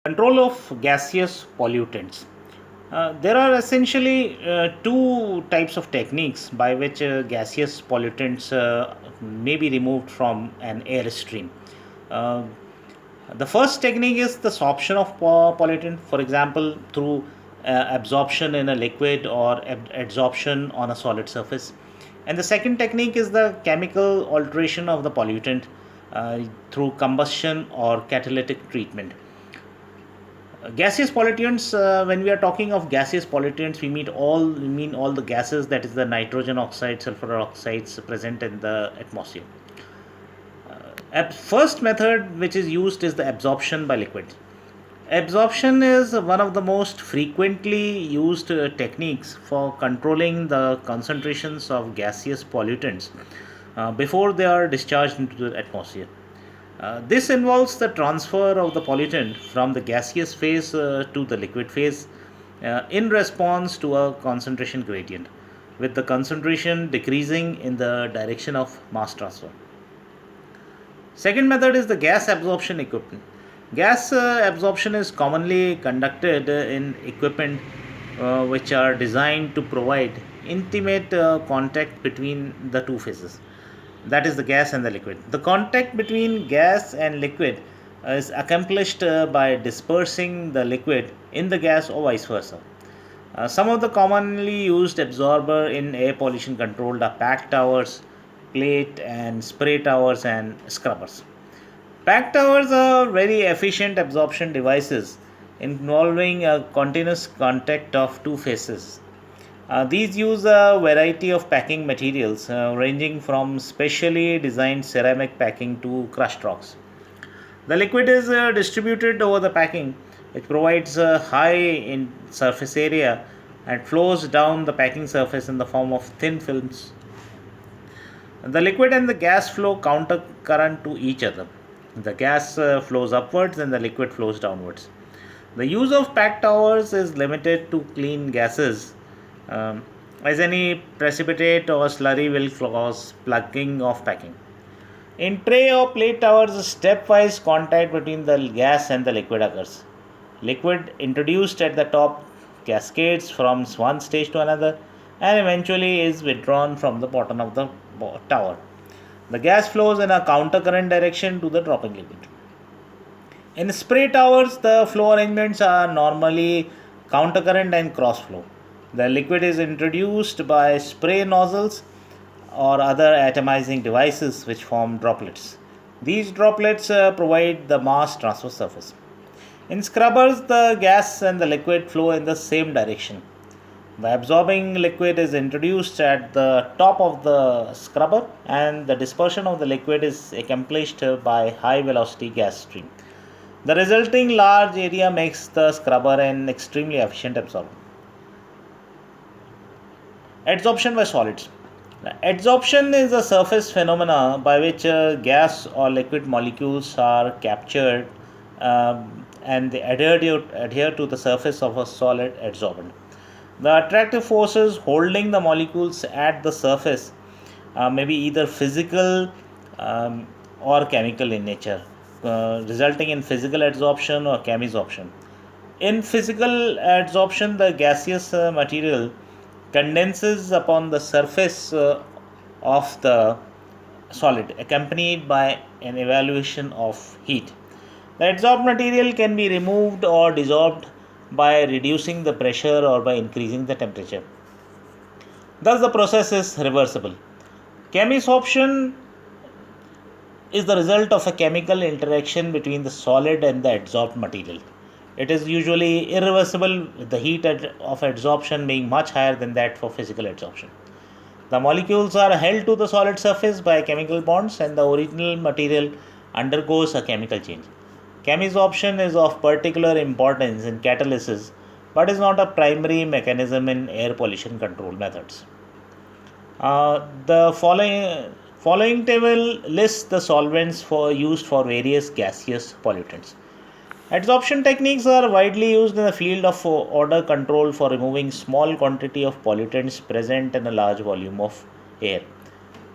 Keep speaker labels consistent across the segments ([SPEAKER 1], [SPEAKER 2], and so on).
[SPEAKER 1] Control of gaseous pollutants. There are essentially two types of techniques by which gaseous pollutants may be removed from an airstream. Uh, the first technique is the sorption of pollutant, for example, through absorption in a liquid or adsorption on a solid surface. And the second technique is the chemical alteration of the pollutant through combustion or catalytic treatment. Gaseous pollutants. When we are talking of gaseous pollutants, we mean all the gases, that is the nitrogen oxide, sulfur oxides present in the atmosphere. First method which is used is the absorption by liquids. Absorption is one of the most frequently used techniques for controlling the concentrations of gaseous pollutants before they are discharged into the atmosphere. This involves the transfer of the pollutant from the gaseous phase to the liquid phase in response to a concentration gradient, with the concentration decreasing in the direction of mass transfer. Second method is the gas absorption equipment. Gas absorption is commonly conducted in equipment which are designed to provide intimate contact between the two phases, that is the gas and the liquid. The contact between gas and liquid is accomplished by dispersing the liquid in the gas or vice versa. Some of the commonly used absorber in air pollution control are pack towers, plate and spray towers, and scrubbers. Pack towers are very efficient absorption devices involving a continuous contact of two phases. These use a variety of packing materials ranging from specially designed ceramic packing to crushed rocks. The liquid is distributed over the packing, which provides a high in surface area and flows down the packing surface in the form of thin films. The liquid and the gas flow counter current to each other. The gas flows upwards and the liquid flows downwards. The use of packed towers is limited to clean gases, as any precipitate or slurry will cause plugging of packing. In tray or plate towers, stepwise contact between the gas and the liquid occurs. Liquid introduced at the top cascades from one stage to another and eventually is withdrawn from the bottom of the tower. The gas flows in a countercurrent direction to the dropping liquid. In spray towers, the flow arrangements are normally countercurrent and cross flow. The liquid is introduced by spray nozzles or other atomizing devices which form droplets. These droplets provide the mass transfer surface. In scrubbers, the gas and the liquid flow in the same direction. The absorbing liquid is introduced at the top of the scrubber, and the dispersion of the liquid is accomplished by high velocity gas stream. The resulting large area makes the scrubber an extremely efficient absorber. Adsorption by solids. Adsorption is a surface phenomena by which gas or liquid molecules are captured and they adhere to the surface of a solid adsorbent. The attractive forces holding the molecules at the surface may be either physical or chemical in nature, resulting in physical adsorption or chemisorption. In physical adsorption, the gaseous material condenses upon the surface of the solid, accompanied by an evaluation of heat. The adsorbed material can be removed or dissolved by reducing the pressure or by increasing the temperature. Thus, the process is reversible. Chemisorption is the result of a chemical interaction between the solid and the adsorbed material. It is usually irreversible, with the heat of adsorption being much higher than that for physical adsorption. The molecules are held to the solid surface by chemical bonds and the original material undergoes a chemical change. Chemisorption is of particular importance in catalysis but is not a primary mechanism in air pollution control methods. The following table lists the solvents used for various gaseous pollutants. Adsorption techniques are widely used in the field of odor control for removing small quantity of pollutants present in a large volume of air.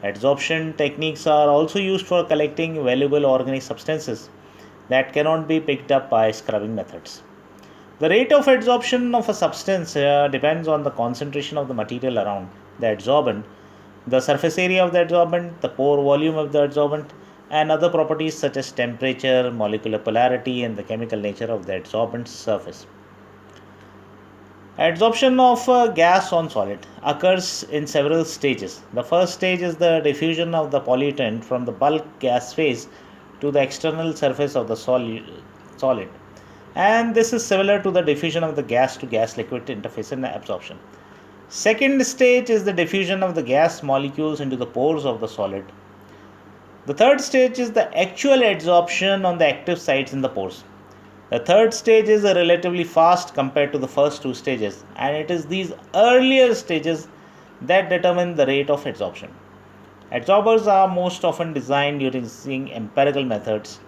[SPEAKER 1] Adsorption techniques are also used for collecting valuable organic substances. that cannot be picked up by scrubbing methods. The rate of adsorption of a substance depends on the concentration of the material around the adsorbent, the surface area of the adsorbent, the pore volume of the adsorbent, and other properties such as temperature, molecular polarity, and the chemical nature of the adsorbent's surface. Adsorption of gas on solid occurs in several stages. The first stage is the diffusion of the pollutant from the bulk gas phase to the external surface of the solid, and this is similar to the diffusion of the gas to gas liquid interface in absorption. Second stage is the diffusion of the gas molecules into the pores of the solid. The third stage is the actual adsorption on the active sites in the pores. The third stage is relatively fast compared to the first two stages, and it is these earlier stages that determine the rate of adsorption. Adsorbers are most often designed using empirical methods.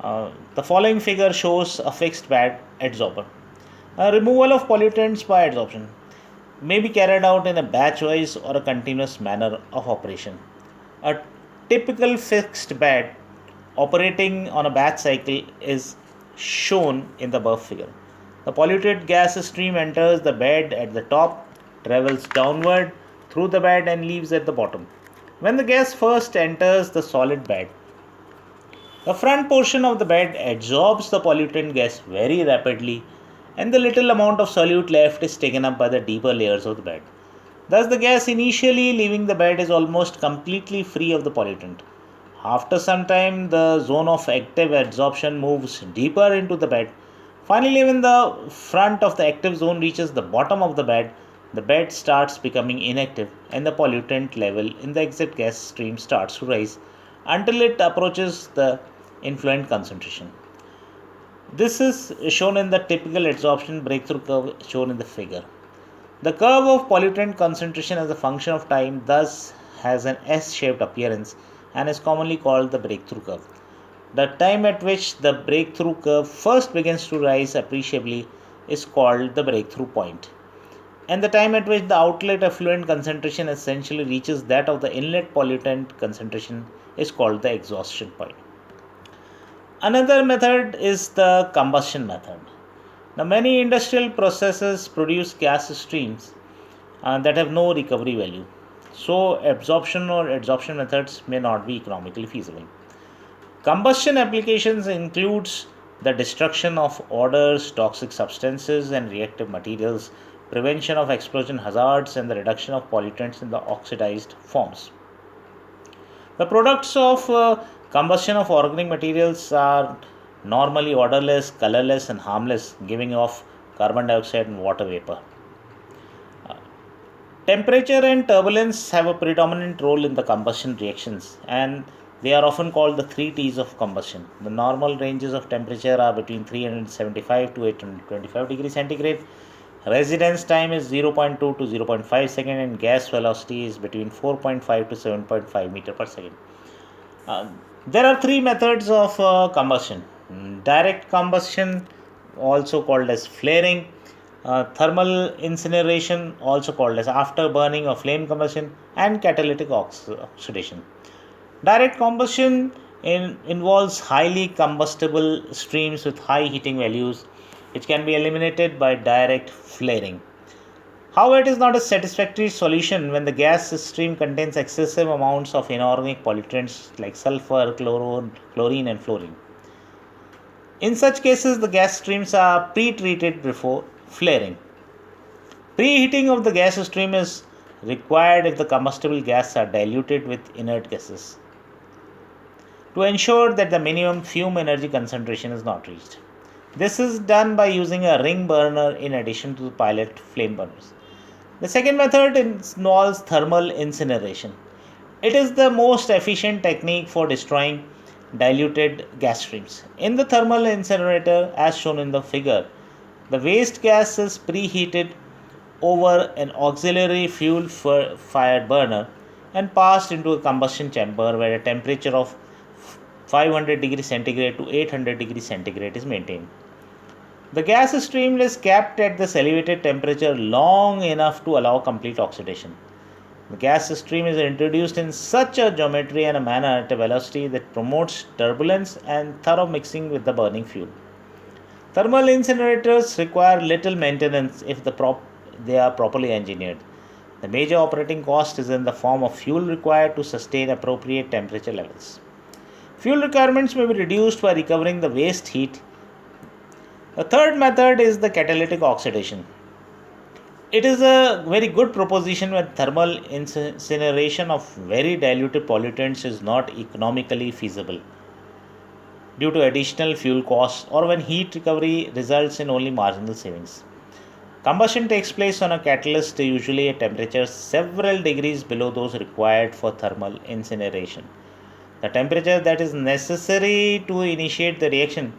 [SPEAKER 1] The following figure shows a fixed bed adsorber. Removal of pollutants by adsorption may be carried out in a batch-wise or a continuous manner of operation. A typical fixed bed operating on a batch cycle is shown in the above figure. The polluted gas stream enters the bed at the top, travels downward through the bed and leaves at the bottom. When the gas first enters the solid bed, the front portion of the bed adsorbs the pollutant gas very rapidly, and the little amount of solute left is taken up by the deeper layers of the bed. Thus, the gas initially leaving the bed is almost completely free of the pollutant. After some time, the zone of active adsorption moves deeper into the bed. Finally, when the front of the active zone reaches the bottom of the bed starts becoming inactive and the pollutant level in the exit gas stream starts to rise until it approaches the influent concentration. This is shown in the typical adsorption breakthrough curve shown in the figure. The curve of pollutant concentration as a function of time thus has an S-shaped appearance and is commonly called the breakthrough curve. The time at which the breakthrough curve first begins to rise appreciably is called the breakthrough point, and the time at which the outlet effluent concentration essentially reaches that of the inlet pollutant concentration is called the exhaustion point. Another method is the combustion method. Now, many industrial processes produce gas streams that have no recovery value, so absorption or adsorption methods may not be economically feasible. Combustion applications includes the destruction of odors, toxic substances and reactive materials, prevention of explosion hazards, and the reduction of pollutants in the oxidized forms. The products of combustion of organic materials are normally odorless, colorless and harmless, giving off carbon dioxide and water vapor. Temperature and turbulence have a predominant role in the combustion reactions, and they are often called the 3 T's of combustion. The normal ranges of temperature are between 375 to 825 degrees centigrade. Residence time is 0.2 to 0.5 second, and gas velocity is between 4.5 to 7.5 meter per second. There are 3 methods of combustion: direct combustion, also called as flaring, thermal incineration, also called as afterburning or flame combustion, and catalytic oxidation. Direct combustion involves highly combustible streams with high heating values, which can be eliminated by direct flaring. However, it is not a satisfactory solution when the gas stream contains excessive amounts of inorganic pollutants like sulfur, chlorine and fluorine. In such cases, the gas streams are pre-treated before flaring. Preheating of the gas stream is required if the combustible gas are diluted with inert gases to ensure that the minimum fume energy concentration is not reached. This is done by using a ring burner in addition to the pilot flame burners. The second method involves thermal incineration. It is the most efficient technique for destroying diluted gas streams. In the thermal incinerator, as shown in the figure, the waste gas is preheated over an auxiliary fuel fired burner and passed into a combustion chamber where a temperature of 500 degrees centigrade to 800 degrees centigrade is maintained. The gas stream is kept at this elevated temperature long enough to allow complete oxidation. The gas stream is introduced in such a geometry and a manner at a velocity that promotes turbulence and thorough mixing with the burning fuel. Thermal incinerators require little maintenance if they are properly engineered. The major operating cost is in the form of fuel required to sustain appropriate temperature levels. Fuel requirements may be reduced by recovering the waste heat. The third method is the catalytic oxidation. It is a very good proposition when thermal incineration of very diluted pollutants is not economically feasible due to additional fuel costs or when heat recovery results in only marginal savings. Combustion takes place on a catalyst usually at temperatures several degrees below those required for thermal incineration. The temperature that is necessary to initiate the reaction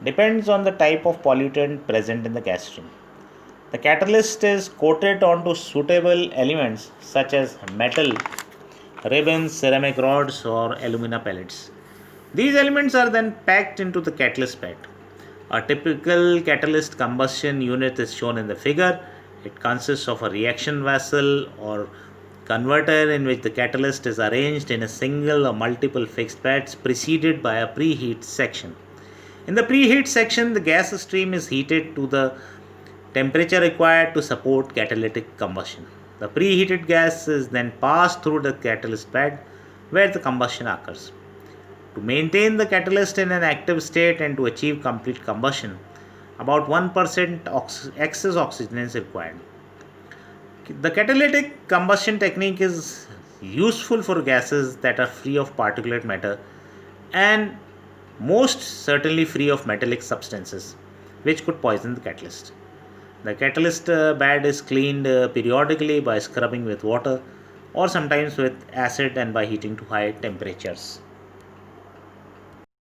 [SPEAKER 1] depends on the type of pollutant present in the gas stream. The catalyst is coated onto suitable elements such as metal, ribbons, ceramic rods, or alumina pellets. These elements are then packed into the catalyst bed. A typical catalyst combustion unit is shown in the figure. It consists of a reaction vessel or converter in which the catalyst is arranged in a single or multiple fixed beds preceded by a preheat section. In the preheat section, the gas stream is heated to the temperature required to support catalytic combustion. The preheated gas is then passed through the catalyst bed where the combustion occurs. To maintain the catalyst in an active state and to achieve complete combustion, about 1% excess oxygen is required. The catalytic combustion technique is useful for gases that are free of particulate matter and most certainly free of metallic substances which could poison the catalyst. The catalyst bed is cleaned periodically by scrubbing with water or sometimes with acid and by heating to high temperatures.